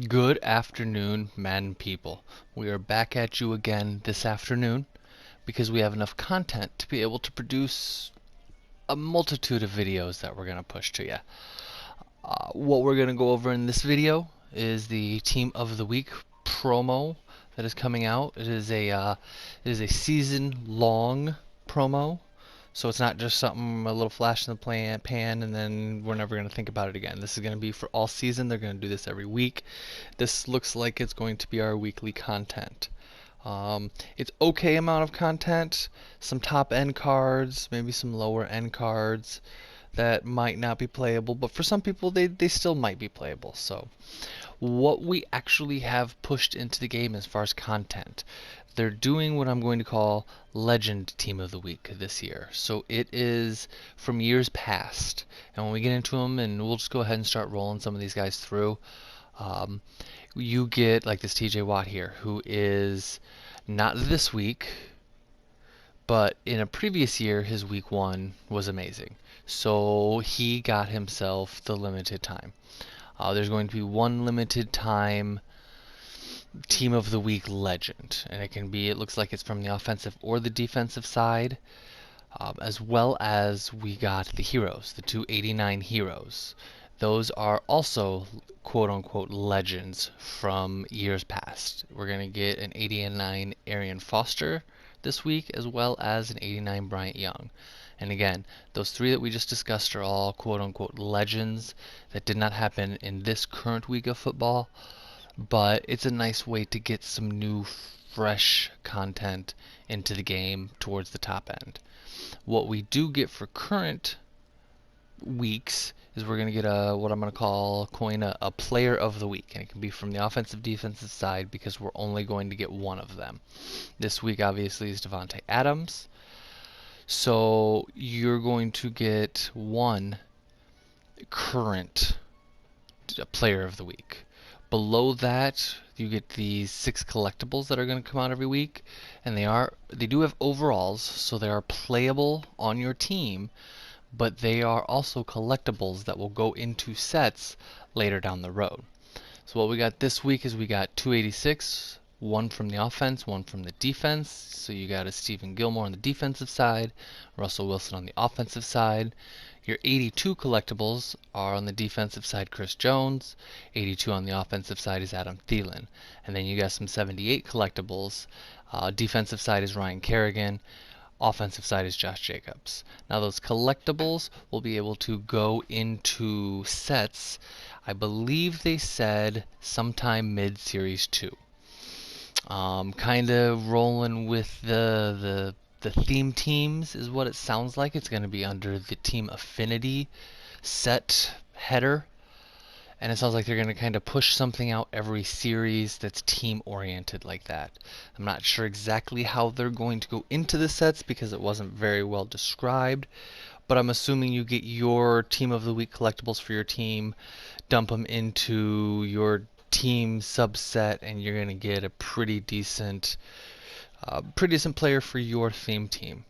Good afternoon, Madden people. We are back at you again this afternoon because we have enough content to be able to produce a multitude of videos that we're going to push to you. What we're going to go over in this video is the Team of the Week promo that is coming out. It is a season-long promo. So it's not just something, a little flash in the pan, and then we're never going to think about it again. This is going to be for all season. They're going to do this every week. This looks like it's going to be our weekly content. It's okay amount of content, some top end cards, maybe some lower end cards that might not be playable, but for some people they still might be playable. So what we actually have pushed into the game as far as content. They're doing what I'm going to call Legend Team of the Week this year. So it is from years past. And when we get into them, and we'll just go ahead and start rolling some of these guys through, um, you get like this TJ Watt here, who is not this week, but in a previous year, his week one was amazing. So he got himself the limited time. There's going to be one limited time Team of the Week legend, and it looks like it's from the offensive or the defensive side, as well as we got the heroes, the 289 heroes. Those are also quote unquote legends from years past. We're going to get an 89 Arian Foster this week, as well as an 89 Bryant Young. And again, those three that we just discussed are all quote unquote legends that did not happen in this current week of football, but it's a nice way to get some new, fresh content into the game towards the top end. What we do get for current weeks is we're going to get what I'm going to call a player of the week, and it can be from the offensive defensive side because we're only going to get one of them. This week obviously is Devontae Adams. So you're going to get one current player of the week. Below that, you get these 6 collectibles that are going to come out every week, and they do have overalls, so they are playable on your team, but they are also collectibles that will go into sets later down the road. So what we got this week is we got 286, one from the offense, one from the defense. So you got a Stephen Gilmore on the defensive side, Russell Wilson on the offensive side. Your 82 collectibles are on the defensive side, Chris Jones. 82 on the offensive side is Adam Thielen. And then you got some 78 collectibles. Defensive side is Ryan Kerrigan. Offensive side is Josh Jacobs. Now those collectibles will be able to go into sets. I believe they said sometime mid-series 2. Kind of rolling with the theme teams is what it sounds like. It's going to be under the Team Affinity set header, and it sounds like they're going to kind of push something out every series that's team oriented like that. I'm not sure exactly how they're going to go into the sets because it wasn't very well described, but I'm assuming you get your Team of the Week collectibles for your team, dump them into your team subset, and you're going to get a pretty decent player for your theme team.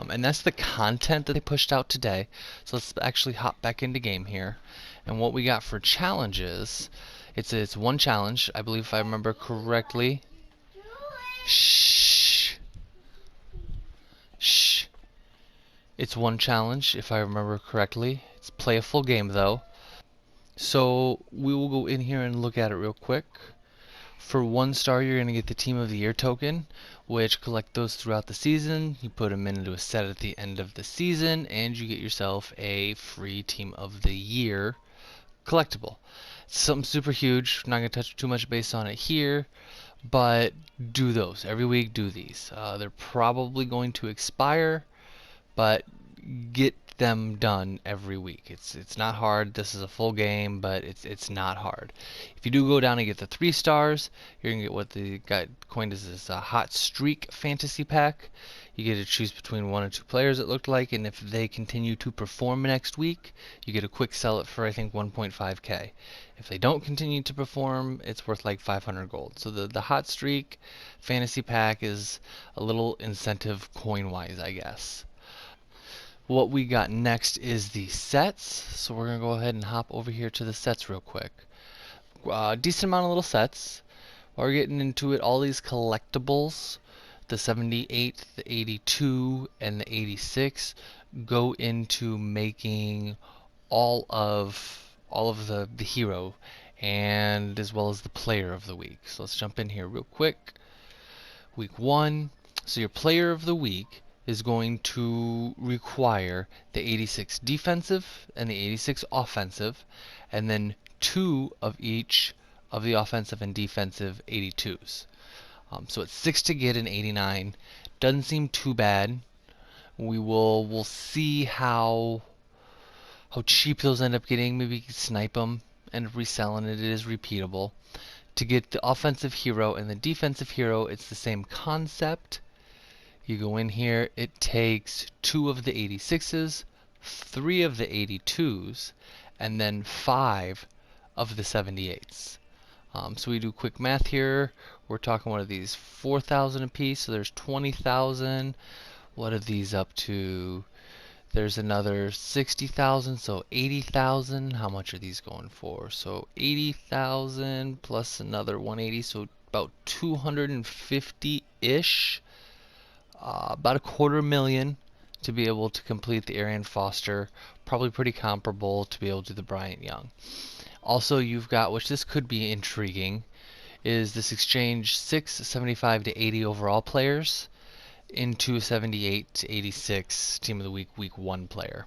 And that's the content that they pushed out today. So let's actually hop back into game here. And what we got for challenges, it's one challenge, I believe if I remember correctly. Shh. Shh. It's one challenge if I remember correctly. It's play a full game though. So we will go in here and look at it real quick. For 1 star, you're going to get the Team of the Year token, which collect those throughout the season. You put them into a set at the end of the season, and you get yourself a free Team of the Year collectible. It's something super huge. I'm not going to touch too much base on it here, but do those. Every week, do these. They're probably going to expire, but get them done every week. It's not hard. This is a full game, but it's not hard. If you do go down and get the 3 stars, you're gonna get what the guy coined as this hot streak fantasy pack. You get to choose between 1 or 2 players, it looked like, and if they continue to perform next week, you get a quick sell it for I think 1.5k. If they don't continue to perform, it's worth like 500 gold. So the hot streak fantasy pack is a little incentive coin wise, I guess. What we got next is the sets. So we're going to go ahead and hop over here to the sets real quick. decent amount of little sets. While we're getting into it, all these collectibles, the 78, the 82, and the 86, go into making all of the hero, and as well as the player of the week. So let's jump in here real quick. Week 1. So your player of the week is going to require the 86 defensive and the 86 offensive, and then 2 of each of the offensive and defensive 82s. So it's 6 to get an 89. Doesn't seem too bad. We'll see how cheap those end up getting. Maybe you can snipe them and reselling it. It is repeatable. To get the offensive hero and the defensive hero, it's the same concept. You go in here, it takes 2 of the 86s, 3 of the 82s, and then 5 of the 78s. So we do quick math here. We're talking, what are these? 4,000 apiece, so there's 20,000. What are these up to? There's another 60,000, so 80,000. How much are these going for? So 80,000 plus another 180, so about 250-ish. About a $250,000 to be able to complete the Arian Foster. Probably pretty comparable to be able to do the Bryant Young. Also, you've got, which this could be intriguing, is this exchange 6 75 to 80 overall players into a 78 to 86 team of the week 1 player,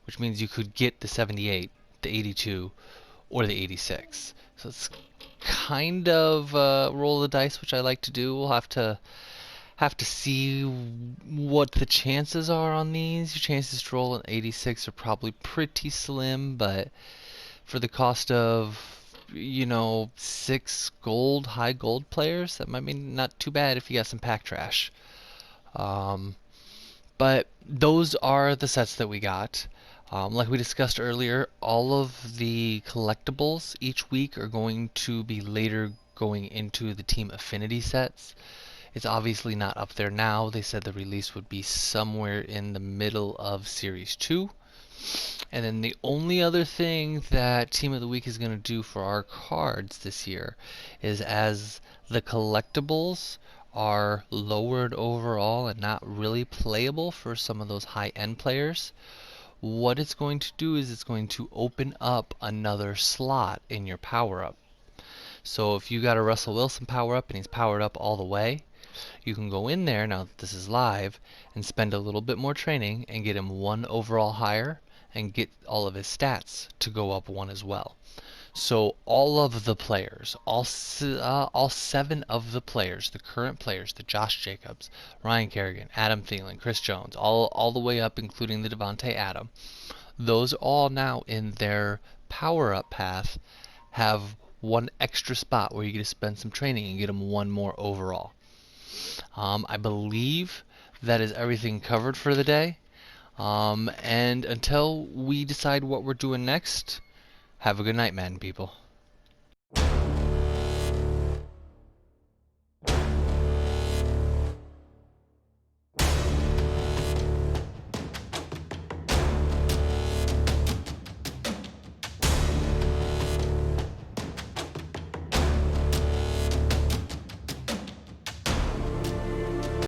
which means you could get the 78, the 82, or the 86. So it's kind of roll the dice, which I like to do. We'll have to see what the chances are on these. Your chances to roll an 86 are probably pretty slim, but for the cost of 6 gold, high gold players, that might be not too bad if you got some pack trash. But those are the sets that we got. Like we discussed earlier, all of the collectibles each week are going to be later going into the team affinity sets. It's obviously not up there now. They said the release would be somewhere in the middle of Series 2. And then the only other thing that Team of the Week is going to do for our cards this year is, as the collectibles are lowered overall and not really playable for some of those high-end players, what it's going to do is it's going to open up another slot in your power-up. So if you got a Russell Wilson power-up and he's powered up all the way, you can go in there, now that this is live, and spend a little bit more training and get him 1 overall higher and get all of his stats to go up 1 as well. So all of the players, all 7 of the players, the current players, the Josh Jacobs, Ryan Kerrigan, Adam Thielen, Chris Jones, all the way up, including the Devontae Adam, those all now in their power-up path have 1 extra spot where you get to spend some training and get them 1 more overall. I believe that is everything covered for the day. And until we decide what we're doing next, have a good night, Madden people.